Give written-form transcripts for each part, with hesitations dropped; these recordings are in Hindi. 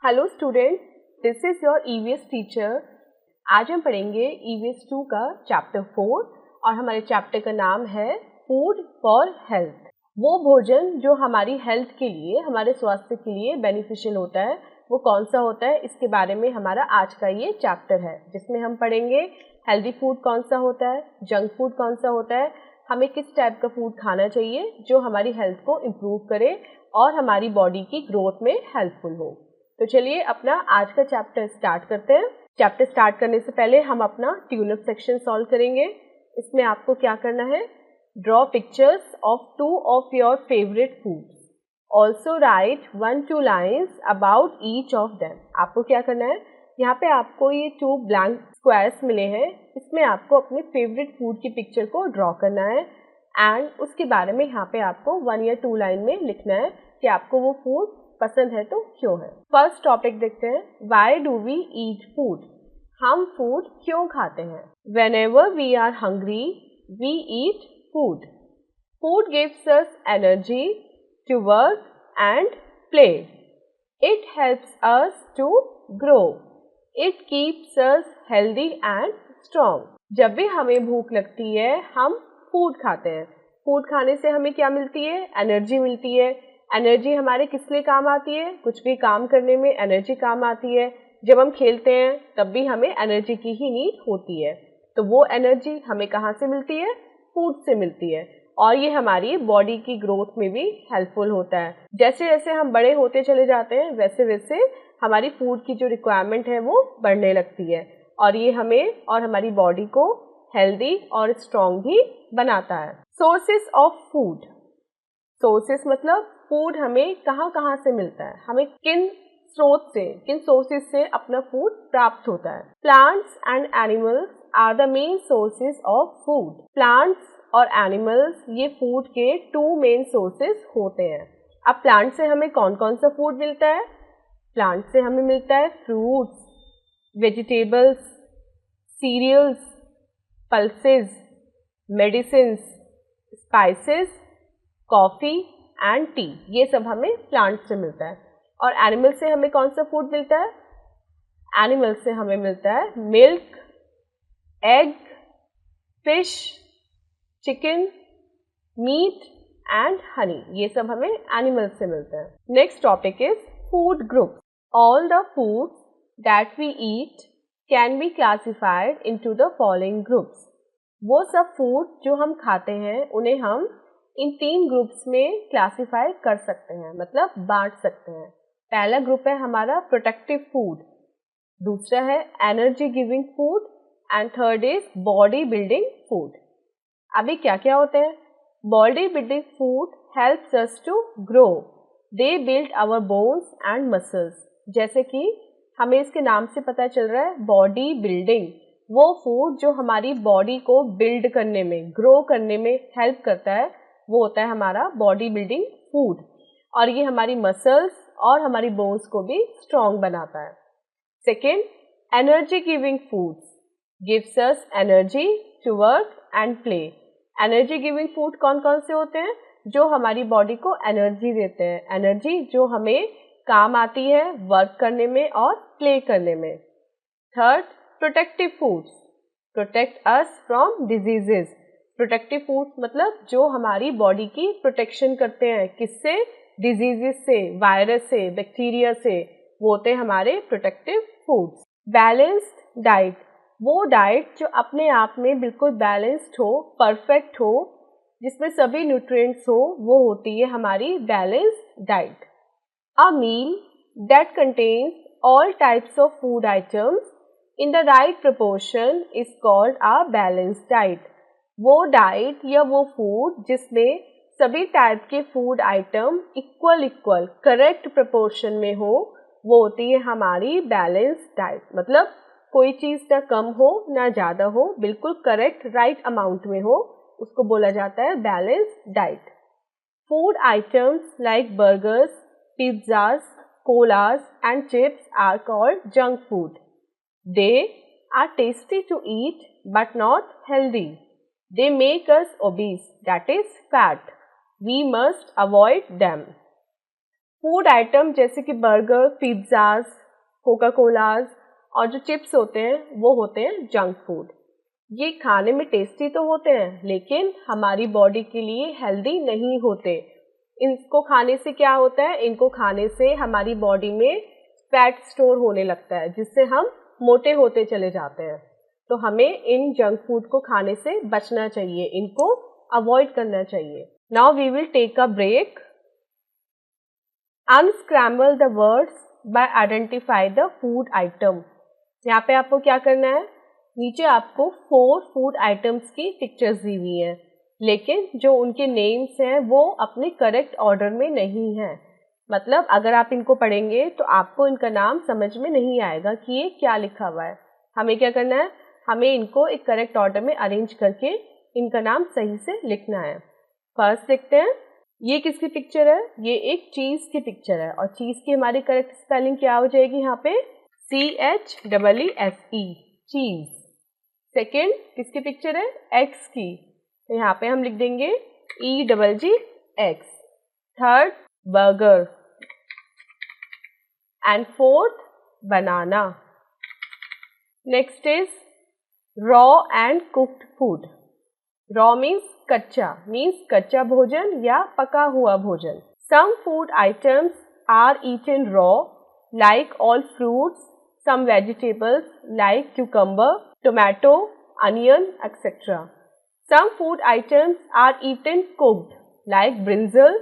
Hello student, this is your EVS teacher. आज हम पढ़ेंगे ईवीएस 2 का चैप्टर 4 और हमारे चैप्टर का नाम है फूड फॉर हेल्थ। वो भोजन जो हमारी हेल्थ के लिए, हमारे स्वास्थ्य के लिए बेनिफिशियल होता है, वो कौन सा होता है, इसके बारे में हमारा आज का ये चैप्टर है, जिसमें हम पढ़ेंगे हेल्दी फूड कौन सा होता है, जंक फूड कौन सा होता है, हमें किस टाइप का फूड खाना चाहिए जो हमारी हेल्थ को इम्प्रूव करे और हमारी बॉडी की ग्रोथ में हेल्पफुल हो। तो चलिए अपना आज का चैप्टर स्टार्ट करते हैं। चैप्टर स्टार्ट करने से पहले हम अपना ट्यूनअप सेक्शन सॉल्व करेंगे। इसमें आपको क्या करना है, draw pictures of 2 of your favourite foods, also right 1-2 lines about each of them. आपको क्या करना है, यहाँ पे आपको ये 2 ब्लैंक स्क्वायर्स मिले हैं, इसमें आपको अपने फेवरेट फूड की पिक्चर को ड्रॉ करना है एंड उसके बारे में यहाँ पे आपको 1 या 2 लाइन में लिखना है कि आपको वो फूड पसंद है तो क्यों है। फर्स्ट टॉपिक देखते हैं, why do we eat food. हम फूड क्यों खाते हैं। Whenever we are hungry we eat food. Food gives us energy to work and play. It helps us to grow. It keeps us healthy and strong. जब भी हमें भूख लगती है हम फूड खाते हैं। फूड खाने से हमें क्या मिलती है, एनर्जी मिलती है। एनर्जी हमारे किस लिए काम आती है, कुछ भी काम करने में एनर्जी काम आती है। जब हम खेलते हैं तब भी हमें एनर्जी की ही नीड होती है, तो वो एनर्जी हमें कहाँ से मिलती है, फूड से मिलती है और ये हमारी बॉडी की ग्रोथ में भी हेल्पफुल होता है। जैसे जैसे हम बड़े होते चले जाते हैं वैसे वैसे हमारी फूड की जो रिक्वायरमेंट है वो बढ़ने लगती है और ये हमें और हमारी बॉडी को हेल्दी और स्ट्रॉन्ग भी बनाता है। Sources of food. सोर्सेस मतलब फूड हमें कहाँ कहाँ से मिलता है, हमें किन स्रोत से, किन सोर्सेज से अपना फूड प्राप्त होता है। Plants and animals are the main sources of food. Plants और एनिमल्स ये फूड के 2 मेन सोर्सेज होते हैं। अब प्लांट से हमें कौन कौन सा फूड मिलता है। प्लांट से हमें मिलता है fruits, vegetables, cereals, pulses, medicines, spices, coffee and tea, ये सब हमें प्लांट से मिलता है। और एनिमल से हमें कौन सा फूड मिलता है। एनिमल से हमें मिलता है milk, egg, fish, chicken, meat and honey, ये सब हमें एनिमल से मिलता है। Next topic is food group. All the foods that we eat can be classified into the following groups. वो सब फूड जो हम खाते हैं उन्हें हम इन 3 ग्रुप्स में क्लासिफाई कर सकते हैं, मतलब बांट सकते हैं। पहला ग्रुप है हमारा प्रोटेक्टिव फूड, दूसरा है energy giving food and third is body building food. अभी क्या क्या होते हैं। Body building food helps us to grow. They build our bones and muscles. जैसे कि हमें इसके नाम से पता चल रहा है, बॉडी बिल्डिंग, वो फूड जो हमारी बॉडी को बिल्ड करने में, ग्रो करने में हेल्प करता है, वो होता है हमारा बॉडी बिल्डिंग फूड और ये हमारी मसल्स और हमारी बोन्स को भी स्ट्रॉन्ग बनाता है। Second, energy giving foods gives us energy to work and play. Energy giving food कौन कौन से होते हैं, जो हमारी बॉडी को एनर्जी देते हैं, एनर्जी जो हमें काम आती है वर्क करने में और प्ले करने में। Third, protective foods protect us from diseases. Protective foods मतलब जो हमारी बॉडी की प्रोटेक्शन करते हैं, किससे, डिजीजेस से, वायरस से, बैक्टीरिया से, वो होते हैं हमारे प्रोटेक्टिव फूड्स। बैलेंस्ड डाइट, वो डाइट जो अपने आप में बिल्कुल बैलेंस्ड हो, परफेक्ट हो, जिसमें सभी न्यूट्रिएंट्स हो, वो होती है हमारी balanced diet. A meal that contains all types of food items in the right proportion is called a balanced diet. वो डाइट या वो फूड जिसमें सभी टाइप के food item equal correct proportion में हो, वो होती है हमारी बैलेंस्ड डाइट। मतलब कोई चीज ना कम हो ना ज्यादा हो, बिल्कुल करेक्ट राइट अमाउंट में हो, उसको बोला जाता है balanced diet. Food items like burgers, pizzas, colas and chips are called junk food. They are tasty to eat but not healthy. They make us obese, that is fat. We must avoid them. Food item जैसे कि बर्गर, पिज्जाज, कोका कोलाज और जो चिप्स होते हैं वो होते हैं जंक फूड। ये खाने में टेस्टी तो होते हैं लेकिन हमारी बॉडी के लिए हेल्दी नहीं होते। इनको खाने से क्या होता है, इनको खाने से हमारी बॉडी में फैट स्टोर होने लगता है जिससे हम मोटे होते चले जाते हैं। तो हमें इन जंक फूड को खाने से बचना चाहिए, इनको अवॉइड करना चाहिए। Now we will take a break. Unscramble the words by identify the food item. यहाँ पे आपको क्या करना है, नीचे आपको 4 फूड आइटम्स की पिक्चर्स दी हुई हैं, लेकिन जो उनके नेम्स हैं वो अपने करेक्ट ऑर्डर में नहीं है। मतलब अगर आप इनको पढ़ेंगे तो आपको इनका नाम समझ में नहीं आएगा कि ये क्या लिखा हुआ है। हमें क्या करना है, हमें इनको एक करेक्ट ऑर्डर में अरेंज करके इनका नाम सही से लिखना है। फर्स्ट देखते हैं, ये किसकी पिक्चर है, ये एक चीज की पिक्चर है और चीज की हमारी करेक्ट स्पेलिंग क्या हो जाएगी यहाँ पे, CHEESE, चीज। सेकेंड किसकी पिक्चर है, एग्स की, तो यहाँ पे हम लिख देंगे EGGS। Third burger and fourth banana. Next is raw and cooked food. Raw means कच्चा भोजन या पका हुआ भोजन। Some food items are eaten raw like all fruits, some vegetables like cucumber, tomato, onion, etc. Some food items are eaten cooked like brinjal,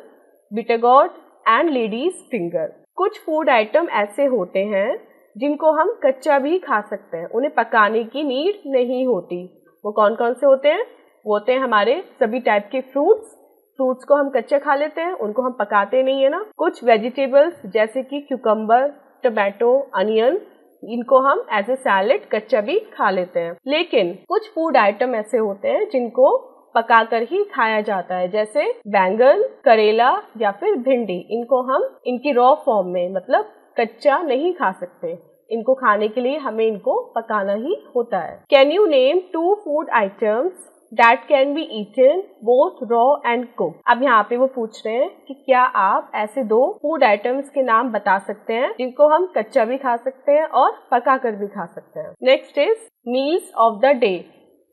bitter gourd and lady's finger. कुछ फूड आइटम ऐसे होते हैं जिनको हम कच्चा भी खा सकते हैं, उन्हें पकाने की नीड नहीं होती। वो कौन कौन से होते हैं, वो होते हैं हमारे सभी टाइप के फ्रूट्स को हम कच्चा खा लेते हैं, उनको हम पकाते नहीं है ना। कुछ वेजिटेबल्स जैसे कि क्यूकम्बर, टोमेटो, अनियन, इनको हम एज ए सैलेड कच्चा भी खा लेते हैं। लेकिन कुछ फूड आइटम ऐसे होते हैं जिनको पकाकर ही खाया जाता है, जैसे बैंगन, करेला या फिर भिंडी। इनको हम इनकी रॉ फॉर्म में मतलब कच्चा नहीं खा सकते, इनको खाने के लिए हमें इनको पकाना ही होता है। Can you name 2 food items that can be eaten both raw and cook. अब यहाँ पे वो पूछ रहे हैं कि क्या आप ऐसे 2 फूड आइटम्स के नाम बता सकते हैं जिनको हम कच्चा भी खा सकते हैं और पका कर भी खा सकते हैं। Next is meals of the day.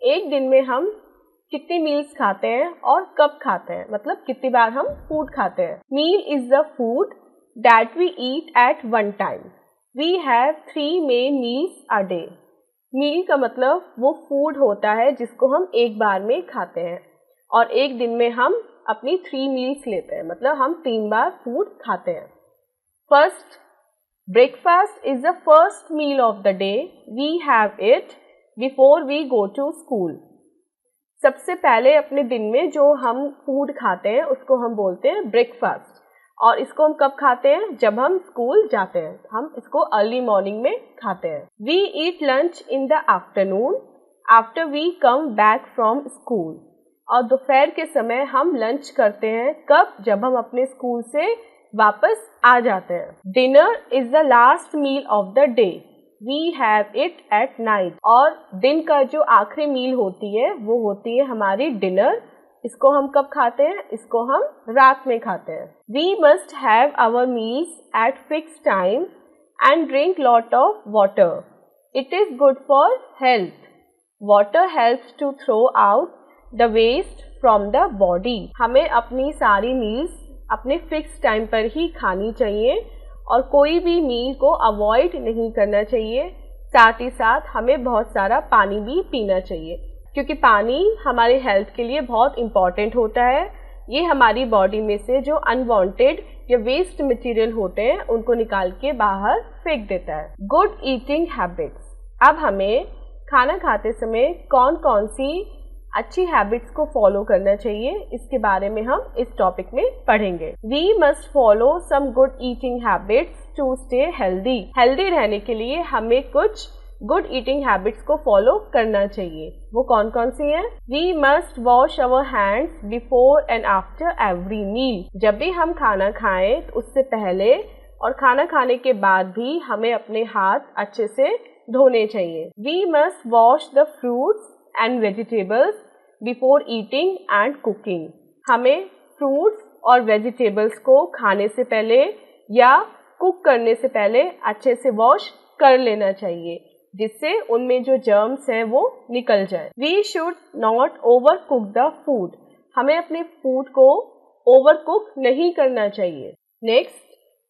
एक दिन में हम कितनी मील्स खाते हैं और कब खाते हैं, मतलब कितनी बार हम फूड खाते हैं। Meal is the food that we eat at one time. We have 3 main meals a day. Meal का मतलब वो फूड होता है जिसको हम एक बार में खाते हैं और एक दिन में हम अपनी 3 मील्स लेते हैं, मतलब हम 3 बार फूड खाते हैं। First, breakfast is the first meal of the day. We have it before we go to school. सबसे पहले अपने दिन में जो हम फूड खाते हैं उसको हम बोलते हैं ब्रेकफास्ट, और इसको हम कब खाते हैं, जब हम स्कूल जाते हैं, हम इसको अर्ली मॉर्निंग में खाते हैं। We eat lunch in the afternoon after we come back from school. और दोपहर के समय हम लंच करते हैं, कब, जब हम अपने स्कूल से वापस आ जाते हैं। Dinner is the last meal of the day. We have it at night. और दिन का जो आखिरी मील होती है वो होती है हमारी डिनर। इसको हम कब खाते हैं, इसको हम रात में खाते हैं। We must have our meals at fix time and drink lot of water. It is good for health. Water helps to throw out the waste from the body. हमें अपनी सारी मील्स अपने फिक्स टाइम पर ही खानी चाहिए और कोई भी मील को अवॉइड नहीं करना चाहिए। साथ ही साथ हमें बहुत सारा पानी भी पीना चाहिए, क्योंकि पानी हमारी हेल्थ के लिए बहुत इम्पॉर्टेंट होता है। ये हमारी बॉडी में से जो अनवांटेड या वेस्ट मटेरियल होते हैं उनको निकाल के बाहर फेंक देता है। Good eating habits. अब हमें खाना खाते समय कौन कौन सी अच्छी हैबिट्स को फॉलो करना चाहिए, इसके बारे में हम इस टॉपिक में पढ़ेंगे। We must follow some good eating habits to stay healthy. Healthy रहने के लिए हमें कुछ गुड ईटिंग हैबिट्स को फॉलो करना चाहिए। वो कौन कौन सी हैं? We must wash our hands before and after every meal. जब भी हम खाना खाएं तो उससे पहले और खाना खाने के बाद भी हमें अपने हाथ अच्छे से धोने चाहिए। We must wash the fruits and vegetables before eating and cooking. हमें फ्रूट्स और वेजिटेबल्स को खाने से पहले या कुक करने से पहले अच्छे से वॉश कर लेना चाहिए, जिससे उनमें जो जर्म्स हैं वो निकल जाए। We should not over cook the food, हमें अपने फूड को ओवर कुक नहीं करना चाहिए। Next,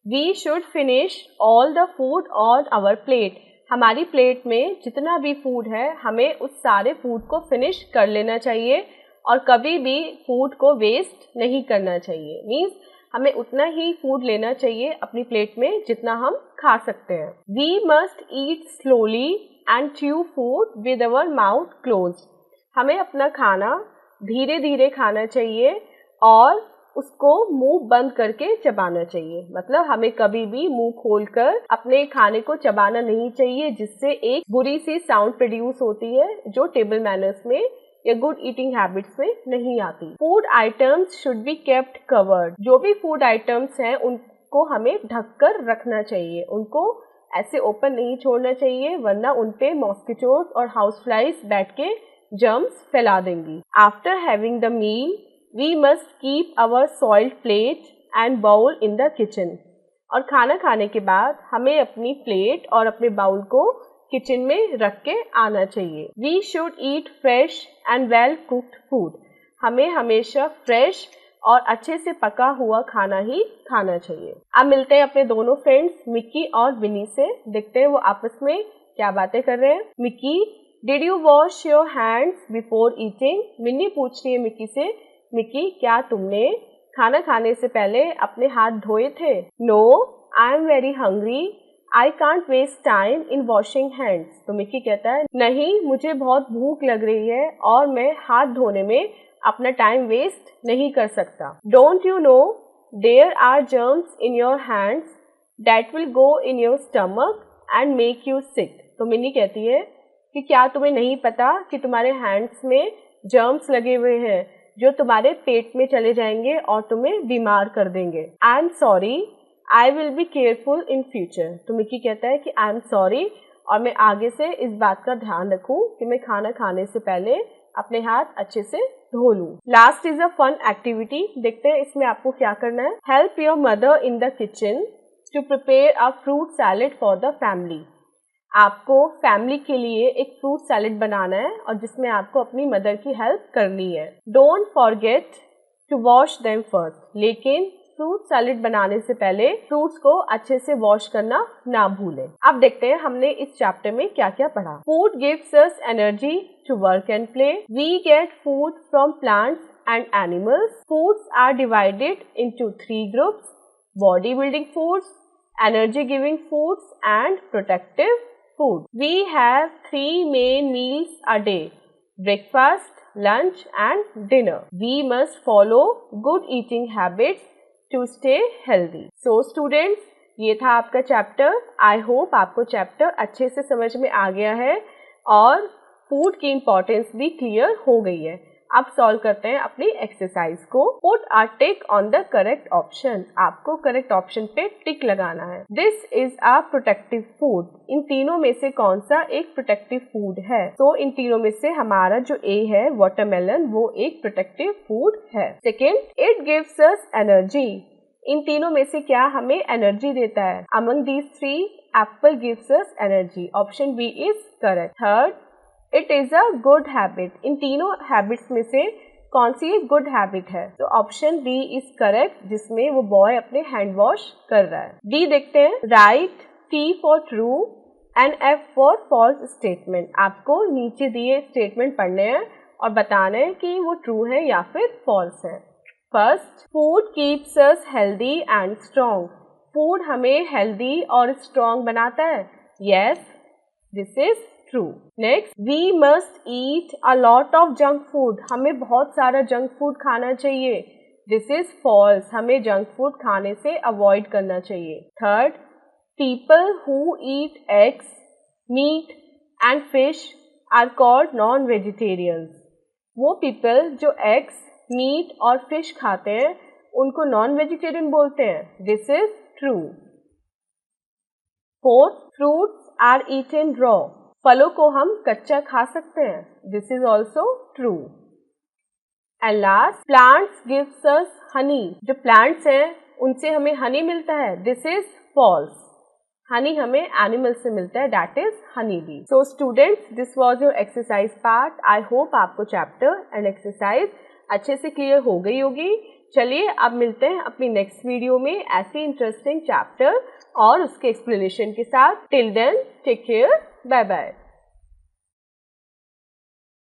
we should finish all the food on our plate, हमारी प्लेट में जितना भी फूड है हमें उस सारे फूड को फिनिश कर लेना चाहिए और कभी भी फूड को वेस्ट नहीं करना चाहिए। मीन्स हमें उतना ही फूड लेना चाहिए अपनी प्लेट में जितना हम खा सकते हैं। We must eat slowly and chew food with our mouth closed, हमें अपना खाना धीरे धीरे खाना चाहिए और उसको मुंह बंद करके चबाना चाहिए। मतलब हमें कभी भी मुंह खोलकर अपने खाने को चबाना नहीं चाहिए, जिससे एक बुरी सी साउंड प्रोड्यूस होती है जो टेबल मैनर्स में या गुड ईटिंग हैबिट्स में नहीं आती। Food items should be kept covered, जो भी फूड आइटम्स हैं उनको हमें ढककर रखना चाहिए, उनको ऐसे ओपन नहीं छोड़ना चाहिए, वरना उनपे मॉस्किटोज और हाउस फ्लाइज बैठ के जर्म्स फैला देंगी। After having the meal we must keep our soiled plate and bowl in the kitchen, और खाना खाने के बाद हमें अपनी प्लेट और अपने बाउल को किचन में रख के आना चाहिए। We should eat fresh and well cooked food, हमें हमेशा फ्रेश और अच्छे से पका हुआ खाना ही खाना चाहिए। अब मिलते हैं अपने दोनों फ्रेंड्स मिक्की और विनी से, देखते हैं वो आपस में क्या बातें कर रहे हैं। Mickey, did you wash your hands before eating? Minnie पूछ रही है मिक्की से, मिक्की क्या तुमने खाना खाने से पहले अपने हाथ धोए थे? No, I am very hungry, I can't waste time in washing hands. तो मिक्की कहता है नहीं, मुझे बहुत भूख लग रही है और मैं हाथ धोने में अपना टाइम वेस्ट नहीं कर सकता। Don't you know there are germs in your hands that will go in your stomach and make you sick. तो मिन्नी कहती है कि क्या तुम्हें नहीं पता कि तुम्हारे हैंड्स में जर्म्स लगे हुए हैं जो तुम्हारे पेट में चले जाएंगे और तुम्हें बीमार कर देंगे। I am sorry, I will be careful in future. तो मिक्की कहता है कि आई एम सॉरी और मैं आगे से इस बात का ध्यान रखूं कि मैं खाना खाने से पहले अपने हाथ अच्छे से धो लूं। Last is a fun activity, देखते हैं इसमें आपको क्या करना है। Help your mother in the kitchen to prepare a fruit salad for the family, आपको फैमिली के लिए एक फ्रूट सैलेड बनाना है और जिसमें आपको अपनी मदर की हेल्प करनी है। Don't forget to wash them first, लेकिन फ्रूट सैलेड बनाने से पहले फ्रूट्स को अच्छे से वॉश करना ना भूलें। अब देखते हैं हमने इस चैप्टर में क्या क्या पढ़ा। Food gives us energy to work and play, we get food from plants and animals, foods are divided into 3 groups, body building foods, energy giving foods and protective food. We have 3 main meals a day: breakfast, lunch and dinner. We must follow good eating habits to stay healthy. So students, ये था आपका चैप्टर। आई होप आपको चैप्टर अच्छे से समझ में आ गया है और फूड की इम्पोर्टेंस भी क्लियर हो गई है। अब सॉल्व करते हैं अपनी एक्सरसाइज को। Put a tick on the correct option, आपको करेक्ट ऑप्शन पे टिक लगाना है। This is a protective food, इन तीनों में से कौन सा एक प्रोटेक्टिव फूड है? तो इन तीनों में से हमारा जो ए है वाटरमेलन, वो एक प्रोटेक्टिव फूड है। Second, it gives us energy, इन तीनों में से क्या हमें एनर्जी देता है? Among these 3 apple gives us energy, option B is correct. Third, it is a good habit, इन तीनों हैबिट्स में से कौन सी एक गुड हैबिट है? तो ऑप्शन बी इज करेक्ट, जिसमें वो बॉय अपने हैंड वॉश कर रहा है। डी देखते हैं, right T for true and F for false statement, आपको नीचे दिए स्टेटमेंट पढ़ने हैं और बताना है कि वो ट्रू है या फिर फॉल्स है। First, food keeps us healthy and strong, food हमें हेल्दी और स्ट्रॉन्ग बनाता है। Yes, this is true. Next, we must eat a lot of junk food, हमें बहुत सारा जंक फूड खाना चाहिए। दिस इज फॉल्स, हमें जंक फूड खाने से अवॉइड करना चाहिए। Third, people who eat eggs, meat and fish are called non vegetarians, वो पीपल जो एग्स, मीट और फिश खाते हैं उनको नॉन वेजिटेरियन बोलते हैं। This is true. Fourth, fruits are eaten raw, फलों को हम कच्चा खा सकते हैं। This is also true. And last, plants gives us honey, जो प्लांट्स हैं उनसे हमें हनी मिलता है। दिस इज फॉल्स, हनी हमें एनिमल से मिलता है, that is honey bee. So students, this was your exercise part. I hope आपको चैप्टर एंड एक्सरसाइज अच्छे से क्लियर हो गई होगी। चलिए अब मिलते हैं अपनी नेक्स्ट वीडियो में ऐसे इंटरेस्टिंग चैप्टर और उसके एक्सप्लेनेशन के साथ। Till then take care, bye bye.